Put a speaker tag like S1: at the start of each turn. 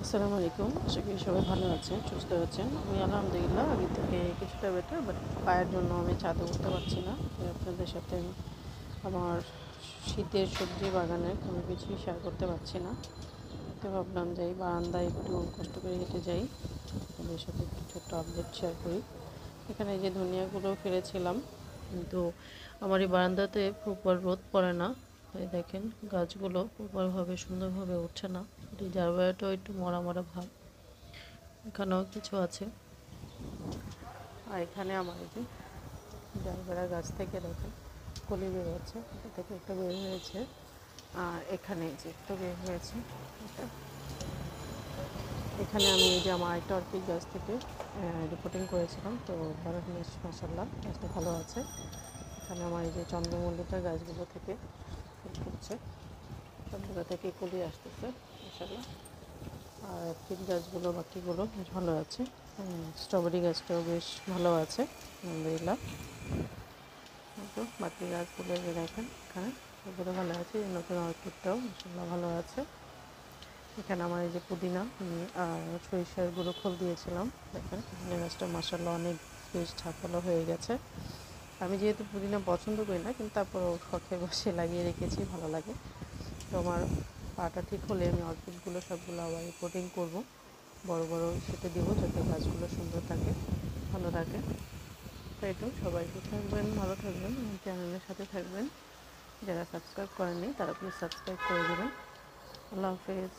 S1: আসসালামু আলাইকুম। আশা করি সবাই ভালো আছেন, সুস্থ আছেন। আমি আলহামদুলিল্লাহ আগের থেকে কিছুটা বেটার, বাট পায়ের জন্য আমি ছাদে উঠতে পারছি না। তাই আপনাদের সাথে আমার শীতের সবজি বাগানের কোনো কিছুই শেয়ার করতে পারছি না। তো ভাবলাম যে এই বারান্দায় একটু কষ্ট করে হেঁটে যাই, আপনাদের সাথে একটু ছোট্ট আপডেট শেয়ার করি। এখানে যে ধনিয়াগুলো ফেলেছিলাম, কিন্তু আমার এই বারান্দাতে প্রপার রোদ পড়ে না। তাই দেখেন গাছগুলো প্রপারভাবে সুন্দরভাবে উঠছে না। এই জারবারাটাও একটু মরা মরা ভাব। এখানেও কিছু আছে। আর এখানে আমার এই যে জারবেরা গাছ থেকে দেখেন কলি বের হচ্ছে, এটা থেকে একটা বের হয়েছে। আর এখানে যে একটা বের হয়েছে এটা। এখানে আমি এই যে আমার একটা অর্কিড গাছ থেকে রিপোর্টিং করেছিলাম, তো বেশ মাশাআল্লাহ গাছটা ভালো আছে। এখানে আমার এই যে চন্দ্রমল্লিকার গাছগুলো থেকে ফুল ফুটছে, সবগুলো থেকে কলি আসতেছে মাশাআল্লাহ। আর অর্কিড গাছগুলো বাকিগুলো বেশ ভালো আছে। স্ট্রবেরি গাছটাও বেশ ভালো আছে আলহামদুলিল্লাহ। তো বাকি গাছগুলো যে দেখেন এখানে এগুলো ভালো আছে। এই নতুন অর্কিডটাও মাশাআল্লাহ ভালো আছে। এখানে আমার এই যে পুদিনা আর সরিষার গুঁড়ো খোল দিয়েছিলাম, দেখেন পুদিনা গাছটা মাশাআল্লাহ অনেক বেশ ঝাঁকালো হয়ে গেছে। আমি যেহেতু পুদিনা পছন্দ করি না, কিন্তু তারপরও শখে বসে লাগিয়ে রেখেছি, ভালো লাগে। তো আমার পাটা ঠিক হলে আমি অর্কিডগুলো সবগুলো আবার রিপোর্টিং করবো, বড় বড় সেটে দেবো, যাতে গাছগুলো সুন্দর থাকে, ভালো থাকে। তাই তো সবাই সুস্থ থাকবেন, ভালো থাকবেন, আমার চ্যানেলের সাথে থাকবেন। যারা সাবস্ক্রাইব করেননি তারা প্লিজ সাবস্ক্রাইব করে দেবেন। আল্লাহ হাফেজ।